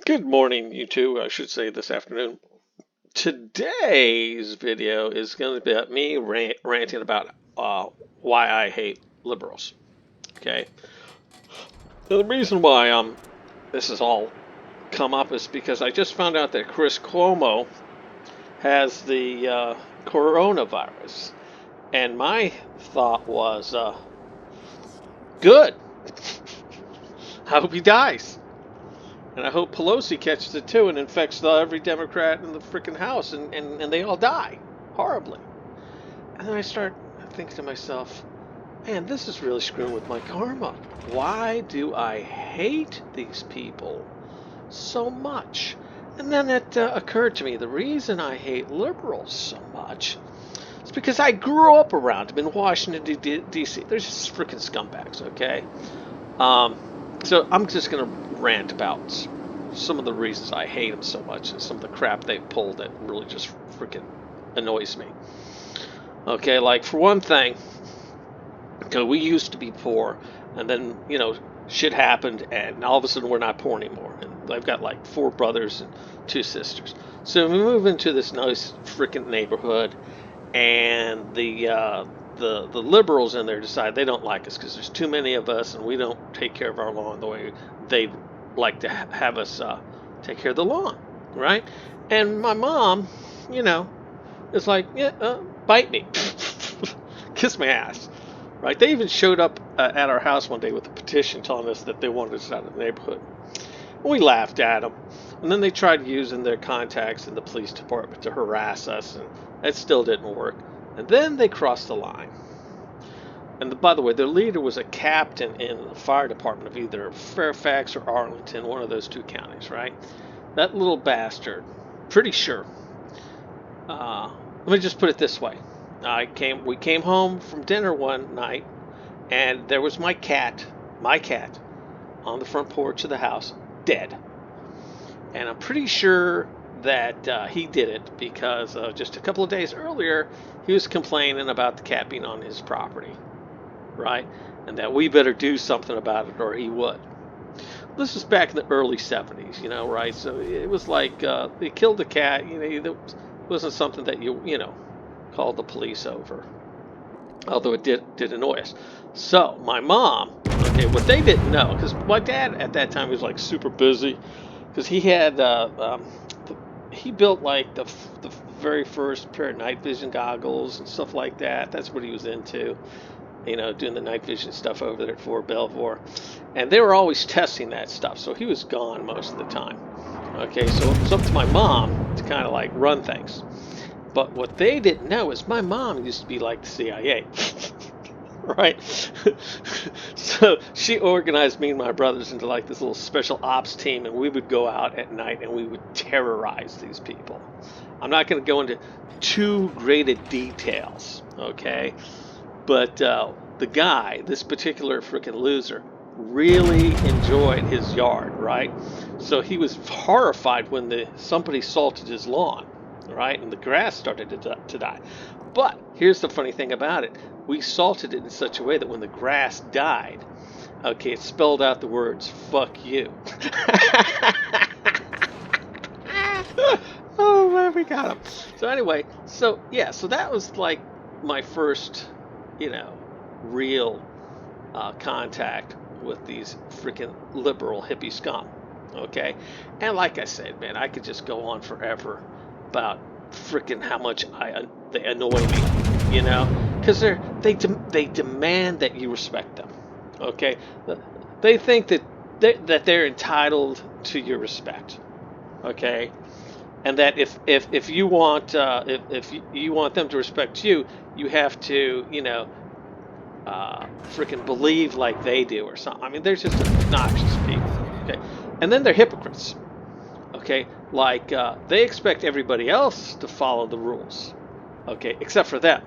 Good morning, you two. I should say this afternoon. Today's video is going to be about me ranting about why I hate liberals. Okay. Now, the reason why this has all come up is because I just found out that Chris Cuomo has the coronavirus, and my thought was, good. I hope he dies. And I hope Pelosi catches it too and infects every Democrat in the freaking House and they all die horribly. And then I start thinking to myself, man, this is really screwing with my karma. Why do I hate these people so much? And then it occurred to me, the reason I hate liberals so much is because I grew up around them in Washington, D.C. They're just freaking scumbags, okay? So I'm just going to rant about some of the reasons I hate them so much and some of the crap they pulled that really just freaking annoys me. Okay, like for one thing, okay, we used to be poor, and then, shit happened, and all of a sudden we're not poor anymore. And I've got like 4 brothers and 2 sisters. So we move into this nice freaking neighborhood, and the liberals in there decide they don't like us because there's too many of us and we don't take care of our lawn the way they'd like to have us take care of the lawn, right? And my mom, is like, yeah, bite me, kiss my ass, right? They even showed up at our house one day with a petition telling us that they wanted us out of the neighborhood. We laughed at them, and then they tried using their contacts in the police department to harass us, and that still didn't work. And then they crossed the line. And by the way, their leader was a captain in the fire department of either Fairfax or Arlington, one of those 2 counties, right? That little bastard, pretty sure. Let me just put it this way. We came home from dinner one night, and there was my cat, on the front porch of the house, dead. And I'm pretty sure that he did it because just a couple of days earlier, he was complaining about the cat being on his property, right? And that we better do something about it or he would. This was back in the early 70s, right? So it was like they killed the cat. It wasn't something that you called the police over, although it did annoy us. So my mom, okay, what they didn't know, because my dad at that time was like super busy, because he had he built like the very first pair of night vision goggles and stuff like that. That's what he was into, doing the night vision stuff over there at Fort Belvoir. And they were always testing that stuff, so he was gone most of the time. Okay, so it was up to my mom to kind of like run things. But what they didn't know is my mom used to be like the CIA. Right? So she organized me and my brothers into like this little special ops team, and we would go out at night and we would terrorize these people. I'm not going to go into too great details, okay? But the guy, this particular freaking loser, really enjoyed his yard, right? So he was horrified when somebody salted his lawn, right? And the grass started to die. But here's the funny thing about it. We salted it in such a way that when the grass died, okay, it spelled out the words, fuck you. Oh, man, we got him. So anyway, so that was like my first, real contact with these freaking liberal hippie scum. Okay? And like I said, man, I could just go on forever about freaking how much they annoy me, because they demand that you respect them. Okay? They think that they're entitled to your respect. Okay? And that if you want if you want them to respect you, you have to freaking believe like they do or something. I mean, they're just obnoxious people. Okay, and then they're hypocrites. Okay, like they expect everybody else to follow the rules. Okay, except for them.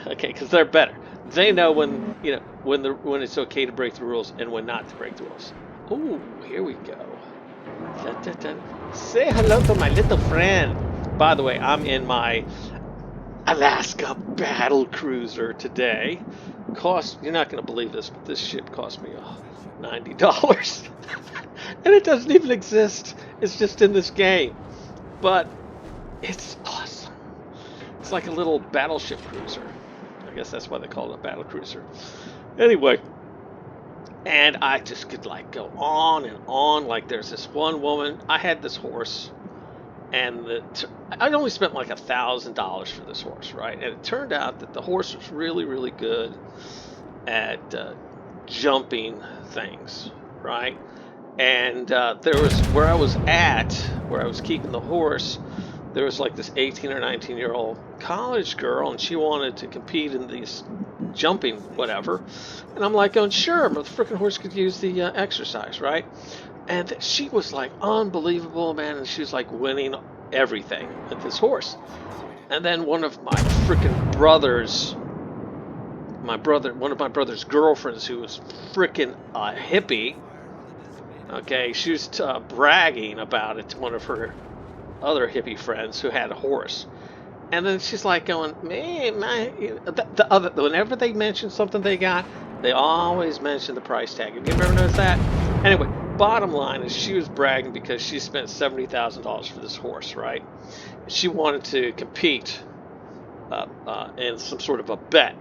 Okay, because they're better. They know when when it's okay to break the rules and when not to break the rules. Ooh, here we go. Dun, dun, dun. Say hello to my little friend. By the way, I'm in my Alaska battle cruiser today. cost, you're not going to believe this, but this shit cost me $90. And it doesn't even exist. It's just in this game. But it's awesome. It's like a little battleship cruiser. I guess that's why they call it a battle cruiser. Anyway, and I just could like go on and on. Like there's this one woman. I had this horse, and I only spent like $1,000 for this horse, right? And it turned out that the horse was really, really good at jumping things, right? And there was where I was keeping the horse, there was like this 18 or 19-year-old college girl, and she wanted to compete in these jumping whatever. And I'm like going, sure, but the freaking horse could use the exercise, right? And she was like unbelievable, man, and she was like winning everything with this horse. And then one of my freaking brothers, one of my brother's girlfriends, who was freaking a hippie, okay, she was bragging about it to one of her other hippie friends who had a horse. And then she's like going, man, whenever they mention something they got, they always mention the price tag. Have you ever noticed that? Anyway, bottom line is she was bragging because she spent $70,000 for this horse, right? She wanted to compete in some sort of a bet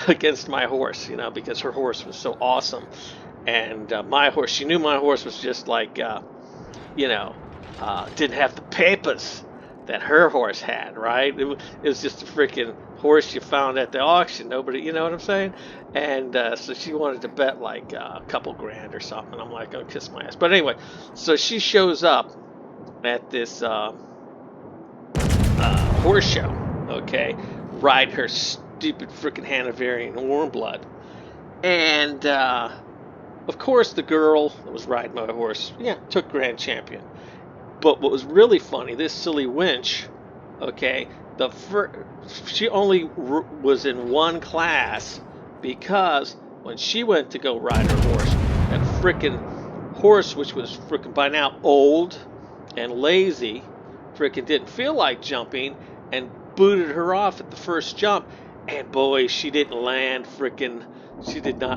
against my horse, because her horse was so awesome. And my horse, she knew my horse was just like, didn't have the papers that her horse had, right? It was just a freaking horse you found at the auction. Nobody, you know what I'm saying? And so she wanted to bet like a couple grand or something. I'm like, oh, kiss my ass. But anyway, so she shows up at this horse show, okay, ride her stupid freaking Hanoverian warm blood. And of course, the girl that was riding my horse, took grand champion. But what was really funny, this silly wench, okay, she only was in one class because when she went to go ride her horse, that freaking horse, which was freaking by now old and lazy, freaking didn't feel like jumping and booted her off at the first jump. And boy, she did not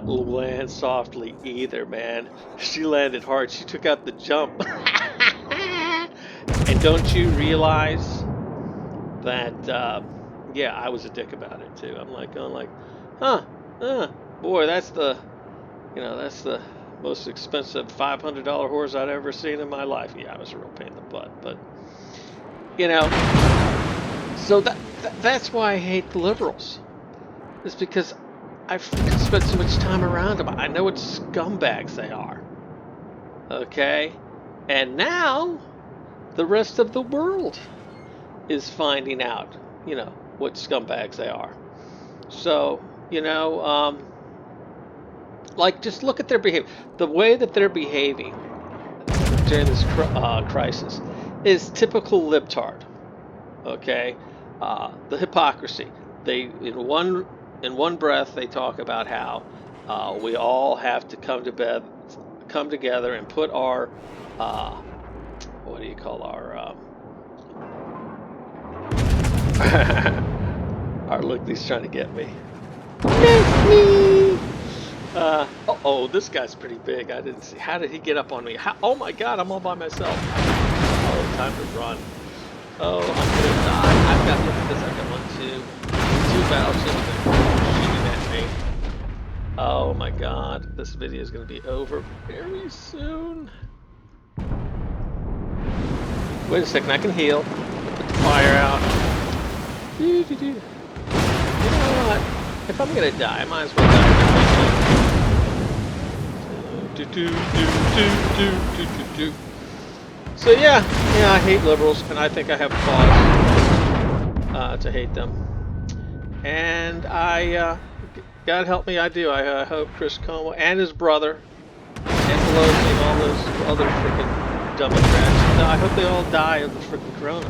land softly either, man. She landed hard. She took out the jump. And don't you realize that, I was a dick about it too. I'm like, boy, that's the most expensive $500 horse I'd ever seen in my life. Yeah, I was a real pain in the butt, but, so that's why I hate the liberals. It's because I've spent so much time around them. I know what scumbags they are. Okay? And now the rest of the world is finding out, what scumbags they are. So, just look at their behavior. The way that they're behaving during this crisis is typical libtard. Okay? The hypocrisy. They, in one breath, they talk about how we all have to come together and put our what do you call look, he's trying to get me. This guy's pretty big. I didn't see. How did he get up on me? Oh my God, I'm all by myself. Oh, time to run. Oh, I'm gonna die. Look at this. I've got two battleships shooting at me. Oh my God, this video is gonna be over very soon. Wait a second, I can heal. Put the fire out. You know what? If I'm gonna die, I might as well die. So yeah, I hate liberals, and I think I have cause to hate them. And God help me, I do. I hope Chris Cuomo and his brother and Pelosi and all those other freaking Democrats, I hope they all die of the freaking corona.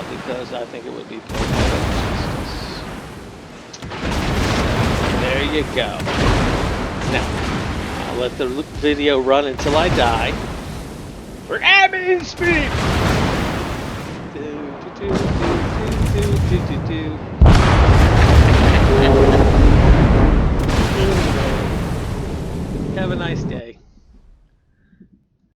Because I think it would be poetic justice. There you go. Now, I'll let the video run until I die. We're aiming speed! Do, do, do, do, do, do, do, do. Have a nice day.